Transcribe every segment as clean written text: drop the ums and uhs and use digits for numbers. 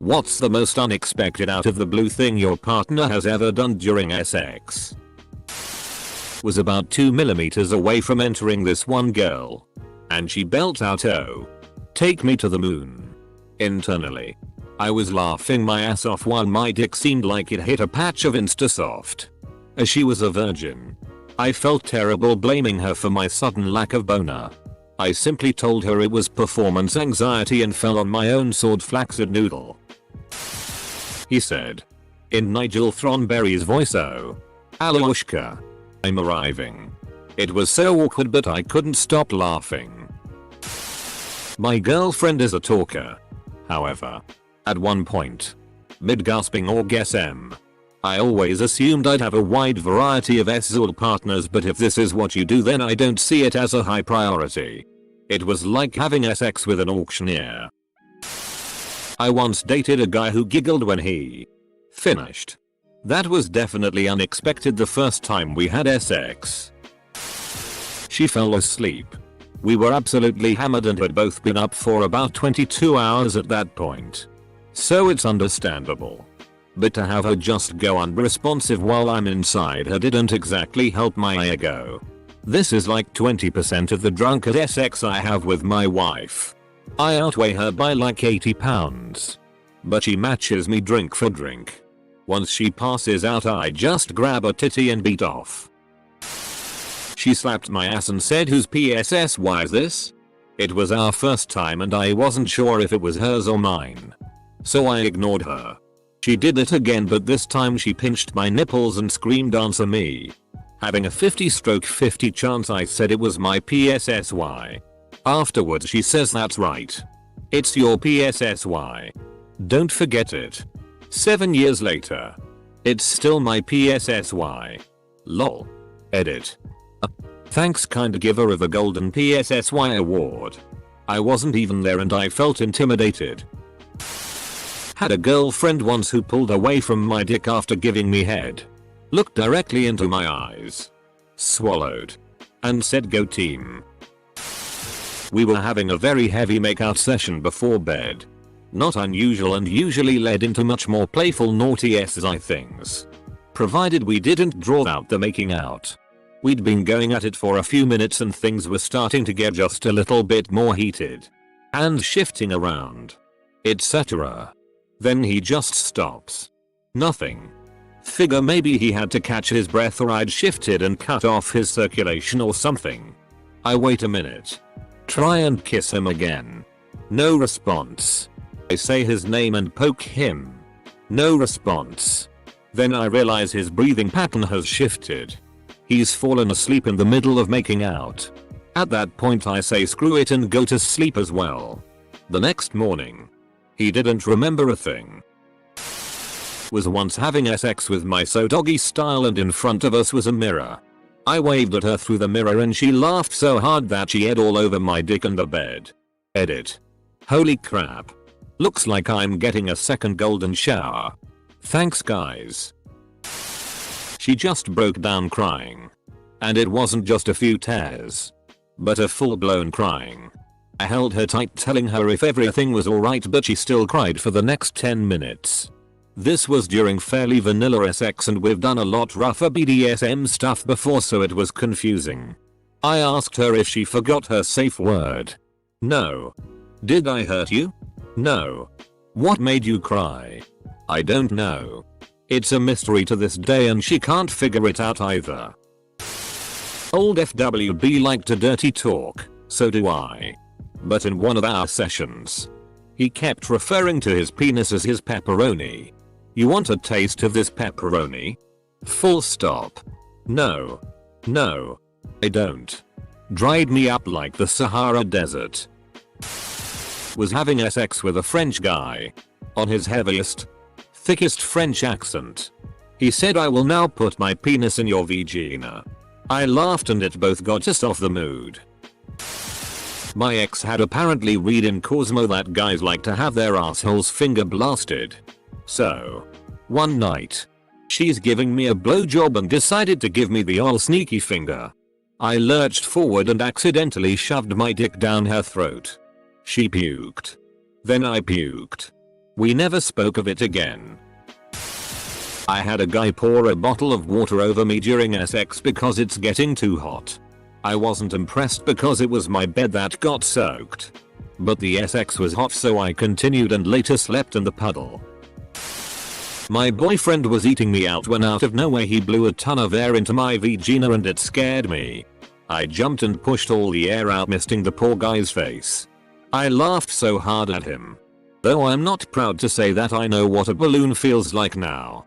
What's the most unexpected out of the blue thing your partner has ever done during sex? Was about 2mm away from entering this one girl. And she belts out, "Oh, take me to the moon." Internally, I was laughing my ass off while my dick seemed like it hit a patch of Instasoft. As she was a virgin, I felt terrible blaming her for my sudden lack of boner. I simply told her it was performance anxiety and fell on my own sword flaccid noodle. He said, in Nigel Thornberry's voice, "Oh, Alushka, I'm arriving." It was so awkward but I couldn't stop laughing. My girlfriend is a talker. However, at one point, mid-gasping orgasm, I always assumed I'd have a wide variety of sexual partners, but if this is what you do then I don't see it as a high priority. It was like having sex with an auctioneer. I once dated a guy who giggled when he finished. That was definitely unexpected the first time we had sex. She fell asleep. We were absolutely hammered and had both been up for about 22 hours at that point. So it's understandable. But to have her just go unresponsive while I'm inside her didn't exactly help my ego. This is like 20% of the drunkard sex I have with my wife. I outweigh her by like 80 pounds. But she matches me drink for drink. Once she passes out I just grab a titty and beat off. She slapped my ass and said, "Whose PSSY is this?" It was our first time and I wasn't sure if it was hers or mine. So I ignored her. She did it again, but this time she pinched my nipples and screamed, "Answer me." Having a 50/50 chance I said it was my PSSY. Afterwards she says, "That's right. It's your PSSY. Don't forget it." 7 years later. It's still my PSSY. Lol. Edit. Thanks, kind giver of a golden PSSY award. I wasn't even there and I felt intimidated. Had a girlfriend once who pulled away from my dick after giving me head. Looked directly into my eyes. Swallowed. And said, "Go team." We were having a very heavy makeout session before bed. Not unusual and usually led into much more playful naughty SI things. Provided we didn't draw out the making out. We'd been going at it for a few minutes and things were starting to get just a little bit more heated. And shifting around. Etc. Then he just stops. Nothing. Figure maybe he had to catch his breath or I'd shifted and cut off his circulation or something. I wait a minute. Try and kiss him again. No response. I say his name and poke him. No response. Then I realize his breathing pattern has shifted. He's fallen asleep in the middle of making out. At that point I say screw it and go to sleep as well. The next morning. He didn't remember a thing. Was once having sex with my so doggy style and in front of us was a mirror. I waved at her through the mirror and she laughed so hard that she ate all over my dick and the bed. Edit. Holy crap. Looks like I'm getting a second golden shower. Thanks guys. She just broke down crying. And it wasn't just a few tears. But a full-blown crying. I held her tight telling her if everything was alright, but she still cried for the next 10 minutes. This was during fairly vanilla sex and we've done a lot rougher BDSM stuff before, so it was confusing. I asked her if she forgot her safe word. No. Did I hurt you? No. What made you cry? I don't know. It's a mystery to this day and she can't figure it out either. Old FWB liked to dirty talk, so do I. But in one of our sessions, he kept referring to his penis as his pepperoni. You want a taste of this pepperoni? Full stop. No. No. I don't. Dried me up like the Sahara Desert. Was having sex with a French guy. On his heaviest, thickest French accent. He said, "I will now put my penis in your vagina." I laughed and it both got us off the mood. My ex had apparently read in Cosmo that guys like to have their assholes finger blasted. So, one night, she's giving me a blowjob and decided to give me the ol' sneaky finger. I lurched forward and accidentally shoved my dick down her throat. She puked. Then I puked. We never spoke of it again. I had a guy pour a bottle of water over me during sex because it's getting too hot. I wasn't impressed because it was my bed that got soaked. But the sex was hot, so I continued and later slept in the puddle. My boyfriend was eating me out when out of nowhere he blew a ton of air into my vagina and it scared me. I jumped and pushed all the air out, misting the poor guy's face. I laughed so hard at him. Though I'm not proud to say that I know what a balloon feels like now.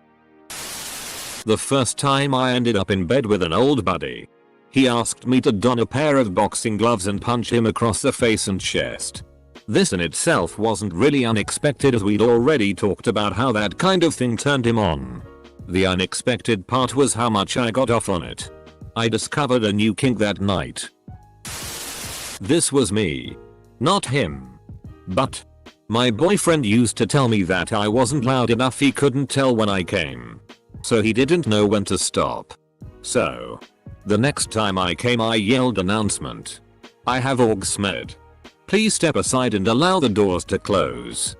The first time I ended up in bed with an old buddy. He asked me to don a pair of boxing gloves and punch him across the face and chest. This in itself wasn't really unexpected, as we'd already talked about how that kind of thing turned him on. The unexpected part was how much I got off on it. I discovered a new kink that night. This was me. Not him. But my boyfriend used to tell me that I wasn't loud enough, he couldn't tell when I came. So he didn't know when to stop. So the next time I came I yelled, announcement. I have orgasmed. Please step aside and allow the doors to close.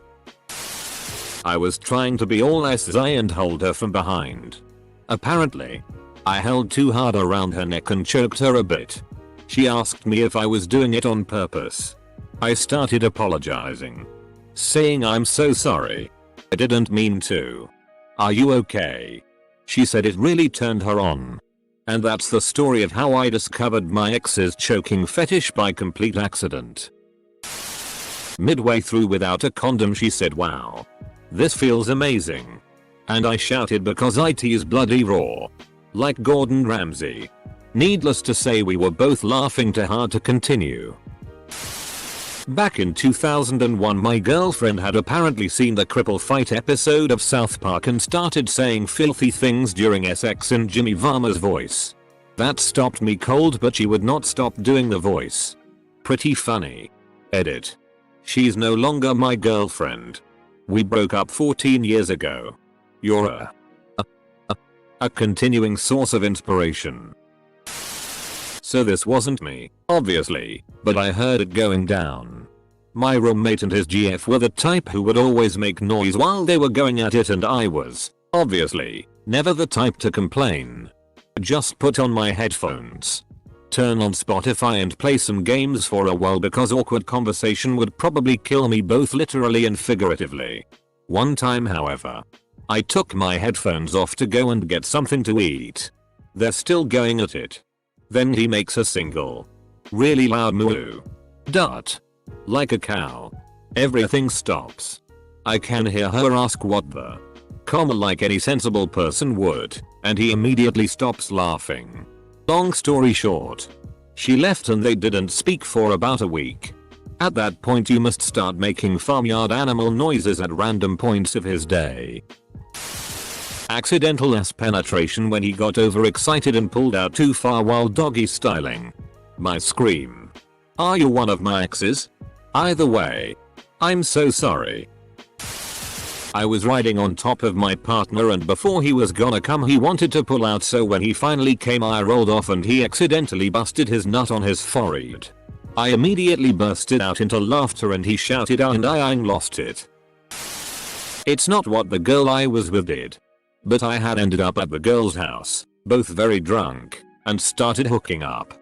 I was trying to be all SI and hold her from behind. Apparently, I held too hard around her neck and choked her a bit. She asked me if I was doing it on purpose. I started apologizing. Saying I'm so sorry. I didn't mean to. Are you okay? She said it really turned her on. And that's the story of how I discovered my ex's choking fetish by complete accident. Midway through without a condom she said, "Wow. This feels amazing." And I shouted because it is bloody raw. Like Gordon Ramsay. Needless to say we were both laughing too hard to continue. Back in 2001 my girlfriend had apparently seen the Cripple Fight episode of South Park and started saying filthy things during sex in Jimmy Varma's voice. That stopped me cold, but she would not stop doing the voice. Pretty funny. Edit. She's no longer my girlfriend. We broke up 14 years ago. You're a continuing source of inspiration. So this wasn't me, obviously, but I heard it going down. My roommate and his GF were the type who would always make noise while they were going at it, and I was, obviously, never the type to complain. Just put on my headphones, turn on Spotify and play some games for a while because awkward conversation would probably kill me both literally and figuratively. One time, however, I took my headphones off to go and get something to eat. They're still going at it. Then he makes a single, really loud moo. Dot. Like a cow. Everything stops. I can hear her ask what the comma, like any sensible person would, and he immediately stops laughing. Long story short, she left and they didn't speak for about a week. At that point you must start making farmyard animal noises at random points of his day. Accidental ass penetration when he got overexcited and pulled out too far while doggy styling. My scream. Are you one of my exes? Either way, I'm so sorry. I was riding on top of my partner and before he was gonna come he wanted to pull out, so when he finally came I rolled off and he accidentally busted his nut on his forehead. I immediately bursted out into laughter and he shouted out and I lost it. It's not what the girl I was with did. But I had ended up at the girl's house, both very drunk, and started hooking up.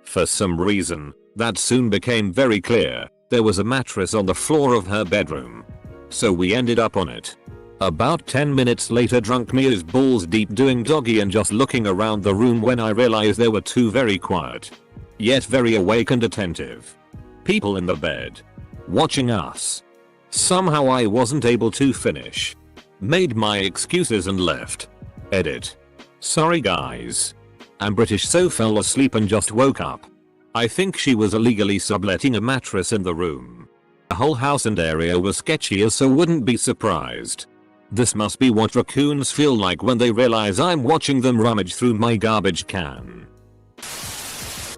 For some reason, that soon became very clear, there was a mattress on the floor of her bedroom. So we ended up on it. About 10 minutes later, drunk me is balls deep doing doggy and just looking around the room when I realized there were two very quiet, yet very awake and attentive people in the bed, watching us. Somehow I wasn't able to finish. Made my excuses and left. Edit. Sorry guys. I'm British, so fell asleep and just woke up. I think she was illegally subletting a mattress in the room. The whole house and area were sketchy, so wouldn't be surprised. This must be what raccoons feel like when they realize I'm watching them rummage through my garbage can.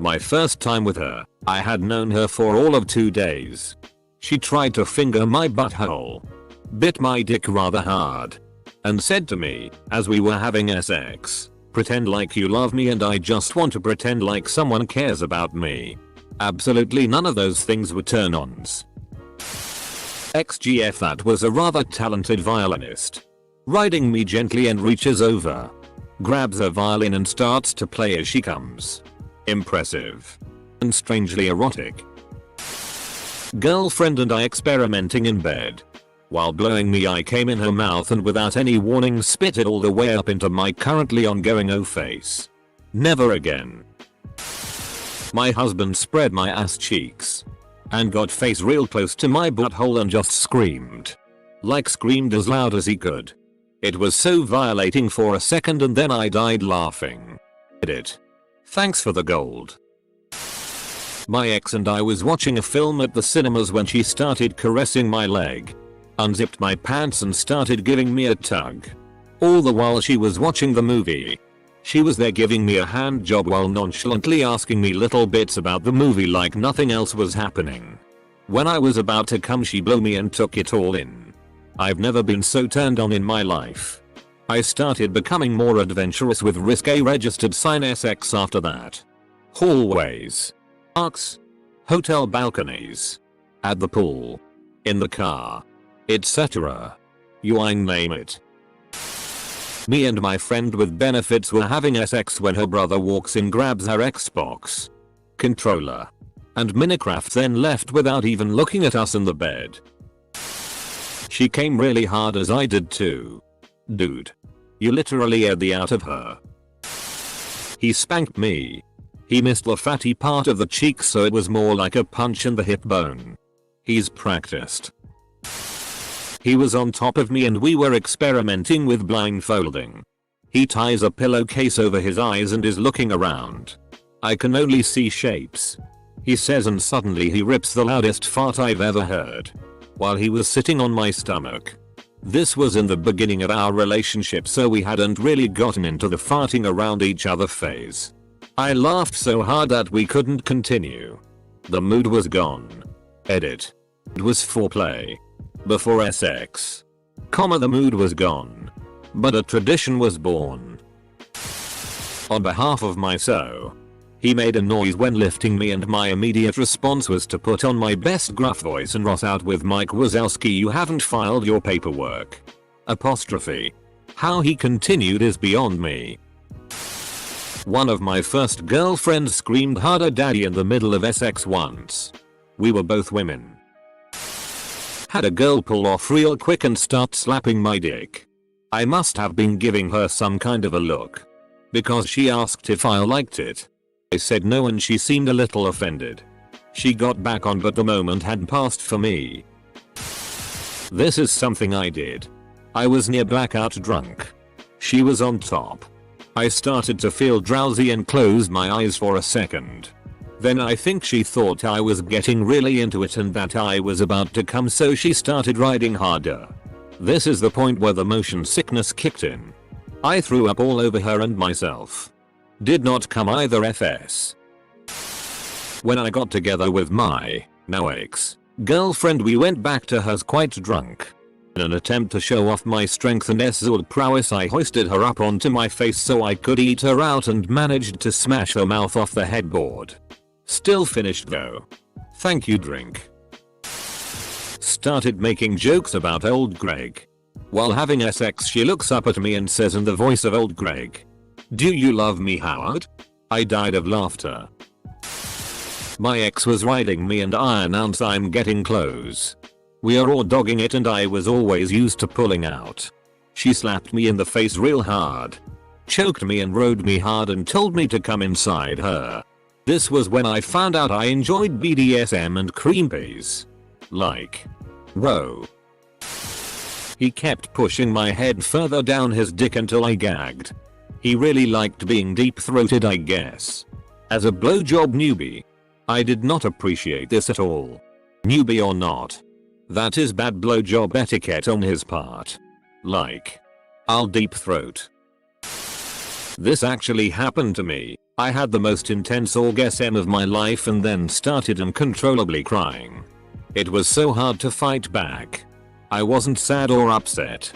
My first time with her, I had known her for all of 2 days. She tried to finger my butthole, bit my dick rather hard, and said to me, as we were having sex, "Pretend like you love me," and I just want to pretend like someone cares about me. Absolutely none of those things were turn-ons. XGF, that was a rather talented violinist. Riding me gently and reaches over, grabs a violin and starts to play as she comes. Impressive. And strangely erotic. Girlfriend and I experimenting in bed. While blowing me, I came in her mouth and without any warning spit it all the way up into my currently ongoing O face. Never again. My husband spread my ass cheeks and got face real close to my butthole and just screamed. Like screamed as loud as he could. It was so violating for a second and then I died laughing. Edit. Thanks for the gold. My ex and I was watching a film at the cinemas when she started caressing my leg, unzipped my pants and started giving me a tug. All the while she was watching the movie. She was there giving me a hand job while nonchalantly asking me little bits about the movie like nothing else was happening. When I was about to come, she blew me and took it all in. I've never been so turned on in my life. I started becoming more adventurous with risque registered sign SX after that. Hallways, arcs, hotel balconies, at the pool, in the car, etc. You name it. Me and my friend with benefits were having SX when her brother walks in, grabs her Xbox controller and Minecraft, then left without even looking at us in the bed. She came really hard as I did too. Dude, you literally aired the out of her. He spanked me. He missed the fatty part of the cheek, so it was more like a punch in the hip bone. He's practiced. He was on top of me and we were experimenting with blindfolding. He ties a pillowcase over his eyes and is looking around. I can only see shapes, he says, and suddenly he rips the loudest fart I've ever heard while he was sitting on my stomach. This was in the beginning of our relationship, so we hadn't really gotten into the farting around each other phase. I laughed so hard that we couldn't continue. The mood was gone. Edit. It was foreplay. Before SX. The mood was gone. But a tradition was born. On behalf of my so. He made a noise when lifting me and my immediate response was to put on my best gruff voice and rot out with Mike Wazowski, "You haven't filed your paperwork." Apostrophe. How he continued is beyond me. One of my first girlfriends screamed harder daddy in the middle of SX once. We were both women. Had a girl pull off real quick and start slapping my dick. I must have been giving her some kind of a look, because she asked if I liked it. I said no and she seemed a little offended. She got back on, but the moment had passed for me. This is something I did. I was near blackout drunk. She was on top. I started to feel drowsy and closed my eyes for a second. Then I think she thought I was getting really into it and that I was about to come, so she started riding harder. This is the point where the motion sickness kicked in. I threw up all over her and myself. Did not come either FS. When I got together with my now ex girlfriend, we went back to hers quite drunk. In an attempt to show off my strength and sword prowess, I hoisted her up onto my face so I could eat her out and managed to smash her mouth off the headboard. Still finished though. Thank you, drink. Started making jokes about old Greg. While having SX, she looks up at me and says in the voice of old Greg, "Do you love me, Howard?" I died of laughter. My ex was riding me and I announced I'm getting close. We are all dogging it and I was always used to pulling out. She slapped me in the face real hard, choked me and rode me hard and told me to come inside her. This was when I found out I enjoyed BDSM and cream peas. Like, whoa. He kept pushing my head further down his dick until I gagged. He really liked being deep-throated, I guess. As a blowjob newbie, I did not appreciate this at all. Newbie or not, that is bad blowjob etiquette on his part. Like, I'll deep throat. This actually happened to me. I had the most intense orgasm of my life and then started uncontrollably crying. It was so hard to fight back. I wasn't sad or upset.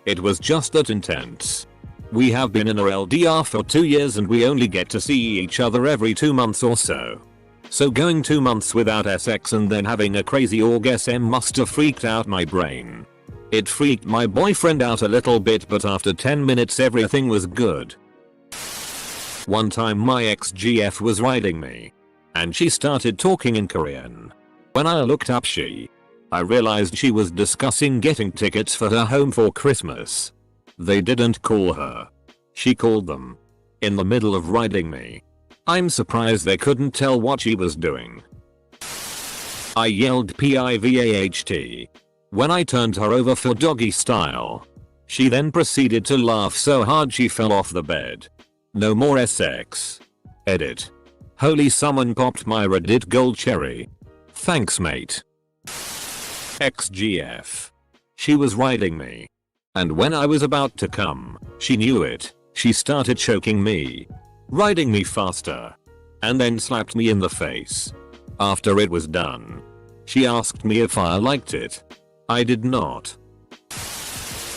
It was just that intense. We have been in a LDR for 2 years and we only get to see each other every 2 months or so. So going 2 months without sex and then having a crazy orgasm must have freaked out my brain. It freaked my boyfriend out a little bit, but after 10 minutes everything was good. One time my ex-GF was riding me, and she started talking in Korean. When I looked up I realized she was discussing getting tickets for her home for Christmas. They didn't call her. She called them. In the middle of riding me. I'm surprised they couldn't tell what she was doing. I yelled PIVAHT when I turned her over for doggy style. She then proceeded to laugh so hard she fell off the bed. No more sex. Edit. Holy, someone popped my Reddit gold cherry. Thanks mate. Ex-GF. She was riding me. And when I was about to come, she knew it. She started choking me. Riding me faster. And then slapped me in the face. After it was done, she asked me if I liked it. I did not.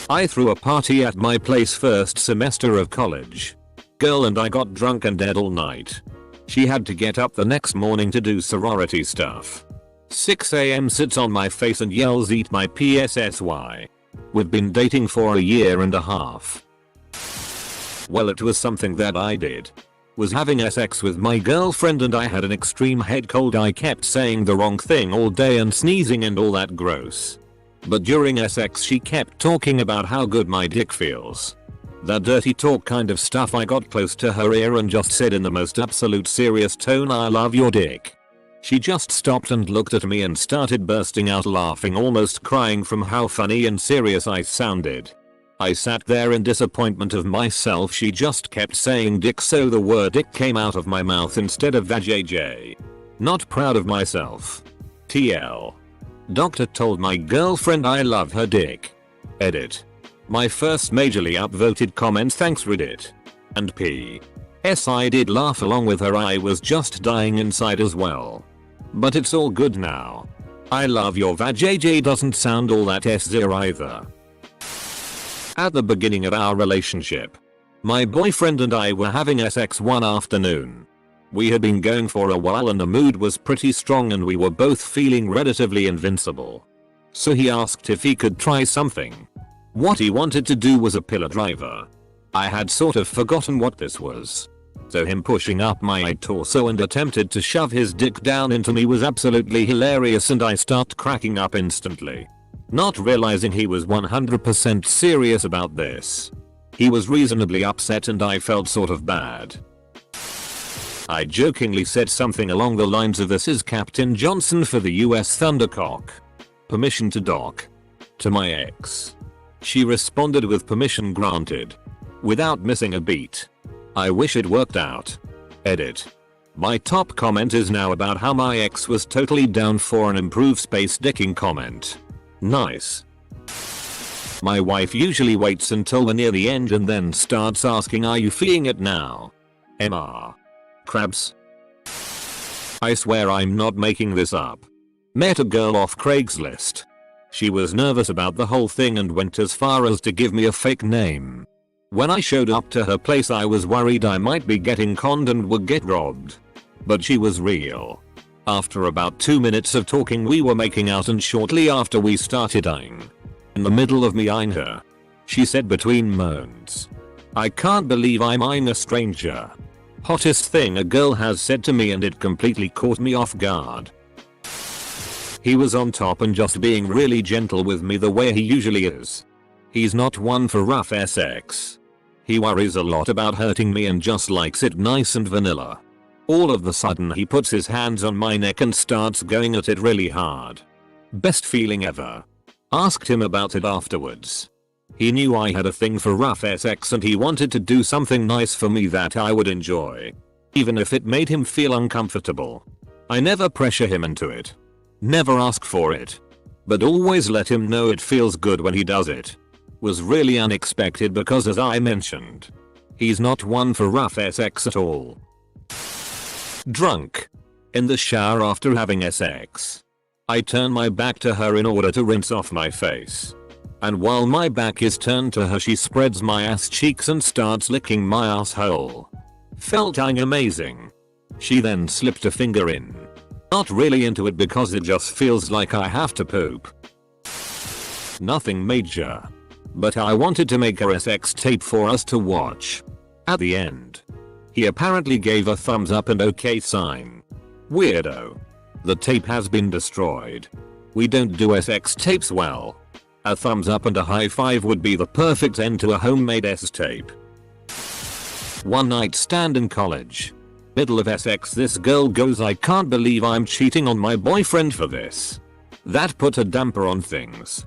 I threw a party at my place first semester of college. Girl and I got drunk and dead all night. She had to get up the next morning to do sorority stuff. 6 AM sits on my face and yells eat my PSSY. We've been dating for a year and a half. Well, it was something that I did. Was having sex with my girlfriend and I had an extreme head cold. I kept saying the wrong thing all day and sneezing and all that gross. But during sex she kept talking about how good my dick feels. That dirty talk kind of stuff. I got close to her ear and just said in the most absolute serious tone, I love your dick. She just stopped and looked at me and started bursting out laughing, almost crying from how funny and serious I sounded. I sat there in disappointment of myself. She just kept saying dick, so the word dick came out of my mouth instead of vajayjay. Not proud of myself. TL. Doctor told my girlfriend I love her dick. Edit. My first majorly upvoted comment, thanks Reddit. And P.S. I did laugh along with her. I was just dying inside as well. But it's all good now. I love your vajayjay doesn't sound all that S0 either. At the beginning of our relationship, my boyfriend and I were having sex one afternoon. We had been going for a while and the mood was pretty strong and we were both feeling relatively invincible. So he asked if he could try something. What he wanted to do was a pillar driver. I had sort of forgotten what this was. So him pushing up my torso and attempted to shove his dick down into me was absolutely hilarious and I started cracking up instantly. Not realizing he was 100% serious about this. He was reasonably upset and I felt sort of bad. I jokingly said something along the lines of "This is Captain Johnson for the US Thundercock. Permission to dock." To my ex. She responded with "permission granted." Without missing a beat. I wish it worked out. Edit. My top comment is now about how my ex was totally down for an improved space dicking comment. Nice. My wife usually waits until we're near the end and then starts asking, "Are you feeling it now?" MR. Crabs. I swear I'm not making this up. Met a girl off Craigslist. She was nervous about the whole thing and went as far as to give me a fake name. When I showed up to her place I was worried I might be getting conned and would get robbed. But she was real. After about 2 minutes of talking we were making out and shortly after we started eyeing. In the middle of me eyeing her, she said between moans, "I can't believe I'm eyeing a stranger." Hottest thing a girl has said to me and it completely caught me off guard. He was on top and just being really gentle with me the way he usually is. He's not one for rough sex. He worries a lot about hurting me and just likes it nice and vanilla. All of the sudden he puts his hands on my neck and starts going at it really hard. Best feeling ever. Asked him about it afterwards. He knew I had a thing for rough sex and he wanted to do something nice for me that I would enjoy. Even if it made him feel uncomfortable. I never pressure him into it. Never ask for it. But always let him know it feels good when he does it. Was really unexpected because, as I mentioned, he's not one for rough sex at all. Drunk. In the shower after having sex. I turn my back to her in order to rinse off my face. And while my back is turned to her she spreads my ass cheeks and starts licking my asshole. Felt amazing. She then slipped a finger in. Not really into it because it just feels like I have to poop. Nothing major. But I wanted to make a sex tape for us to watch. At the end, he apparently gave a thumbs up and okay sign. Weirdo. The tape has been destroyed. We don't do sex tapes well. A thumbs up and a high five would be the perfect end to a homemade S tape. One night stand in college. Middle of sex, this girl goes, "I can't believe I'm cheating on my boyfriend for this." That put a damper on things.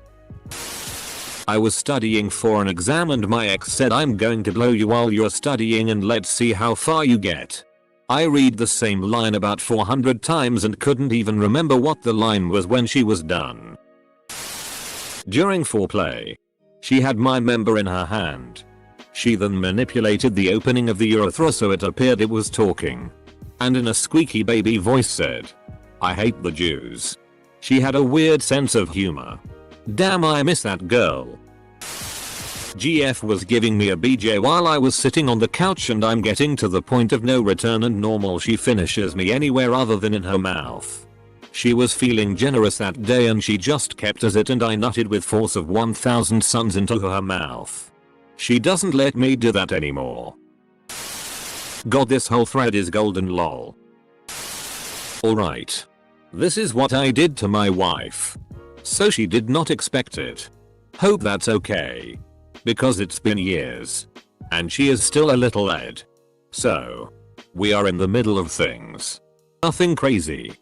I was studying for an exam and my ex said, "I'm going to blow you while you're studying and let's see how far you get." I read the same line about 400 times and couldn't even remember what the line was when she was done. During foreplay, she had my member in her hand. She then manipulated the opening of the urethra so it appeared it was talking. And in a squeaky baby voice said, "I hate the Jews." She had a weird sense of humor. Damn, I miss that girl. GF was giving me a BJ while I was sitting on the couch and I'm getting to the point of no return and normal she finishes me anywhere other than in her mouth. She was feeling generous that day and she just kept at it and I nutted with force of 1000 suns into her mouth. She doesn't let me do that anymore. God, this whole thread is golden lol. Alright. This is what I did to my wife. So she did not expect it. Hope that's okay. Because it's been years. And she is still a little led. So. We are in the middle of things. Nothing crazy.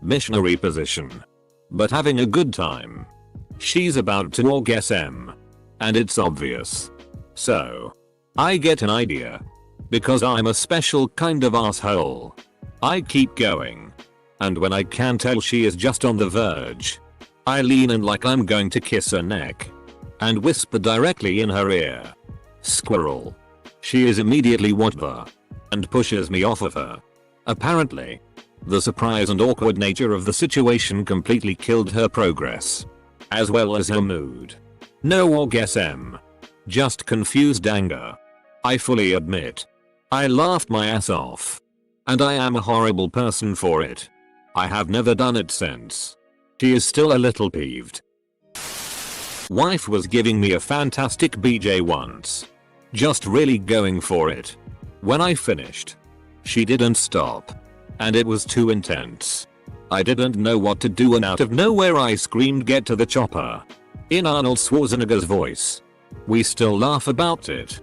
Missionary position. But having a good time. She's about to orgasm. And it's obvious. So. I get an idea. Because I'm a special kind of asshole. I keep going. And when I can tell she is just on the verge, I lean in like I'm going to kiss her neck. And whisper directly in her ear. Squirrel. She is immediately whatever. And pushes me off of her. Apparently. The surprise and awkward nature of the situation completely killed her progress. As well as her mood. No orgasm. Just confused anger. I fully admit. I laughed my ass off. And I am a horrible person for it. I have never done it since. She is still a little peeved. Wife was giving me a fantastic BJ once. Just really going for it. When I finished, she didn't stop. And it was too intense. I didn't know what to do and out of nowhere I screamed, "Get to the chopper." In Arnold Schwarzenegger's voice. We still laugh about it.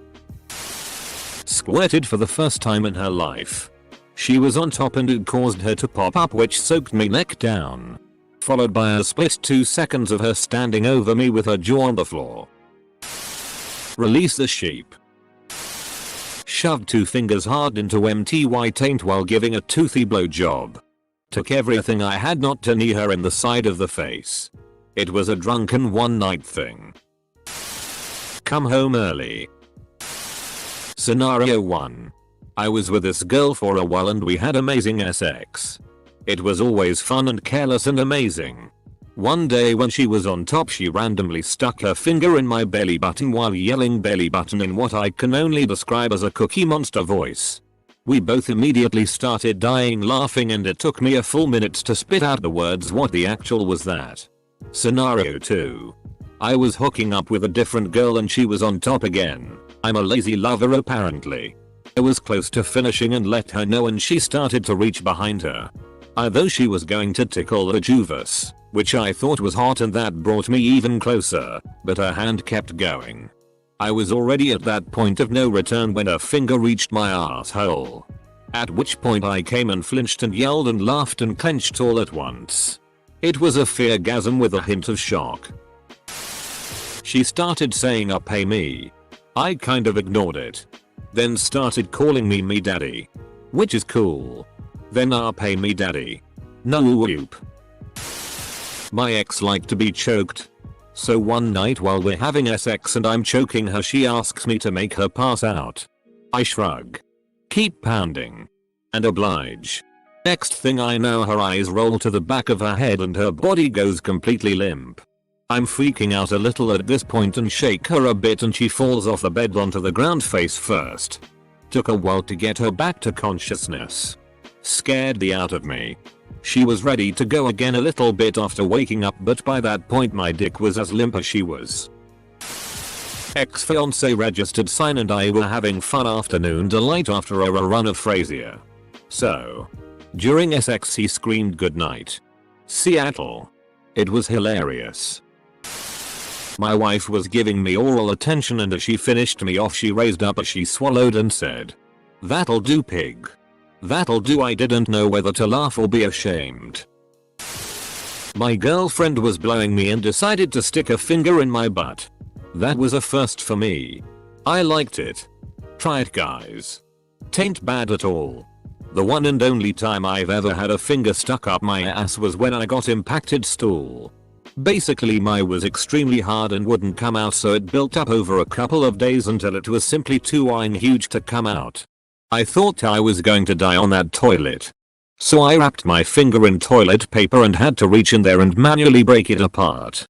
Squirted for the first time in her life. She was on top and it caused her to pop up, which soaked me neck down. Followed by a split 2 seconds of her standing over me with her jaw on the floor. Release the sheep. Shoved 2 fingers hard into MTY taint while giving a toothy blowjob. Took everything I had not to knee her in the side of the face. It was a drunken one night thing. Come home early. Scenario 1. I was with this girl for a while and we had amazing sex. It was always fun and careless and amazing. One day when she was on top, she randomly stuck her finger in my belly button while yelling "belly button" in what I can only describe as a Cookie Monster voice. We both immediately started dying laughing and it took me a full minute to spit out the words "what the actual was that." Scenario 2. I was hooking up with a different girl and she was on top again. I'm a lazy lover apparently. I was close to finishing and let her know and she started to reach behind her. I thought she was going to tickle the Juvas, which I thought was hot and that brought me even closer, but her hand kept going. I was already at that point of no return when her finger reached my asshole. At which point I came and flinched and yelled and laughed and clenched all at once. It was a feargasm with a hint of shock. She started saying pay me. I kind of ignored it. Then started calling me daddy. Which is cool. Then pay me daddy. No whoop. My ex liked to be choked. So one night while we're having sex and I'm choking her, she asks me to make her pass out. I shrug. Keep pounding. And oblige. Next thing I know, her eyes roll to the back of her head and her body goes completely limp. I'm freaking out a little at this point and shake her a bit and she falls off the bed onto the ground face first. Took a while to get her back to consciousness. Scared the out of me. She was ready to go again a little bit after waking up, but by that point my dick was as limp as she was. Ex-fiance registered sign and I were having fun afternoon delight after a run of Frasier. So, during sex he screamed goodnight. Seattle. It was hilarious. My wife was giving me oral attention and as she finished me off she raised up as she swallowed and said, "That'll do, pig. That'll do." I didn't know whether to laugh or be ashamed. My girlfriend was blowing me and decided to stick a finger in my butt. That was a first for me. I liked it. Try it, guys. Tain't bad at all. The one and only time I've ever had a finger stuck up my ass was when I got impacted stool. Basically my was extremely hard and wouldn't come out, so it built up over a couple of days until it was simply too huge to come out. I thought I was going to die on that toilet. So I wrapped my finger in toilet paper and had to reach in there and manually break it apart.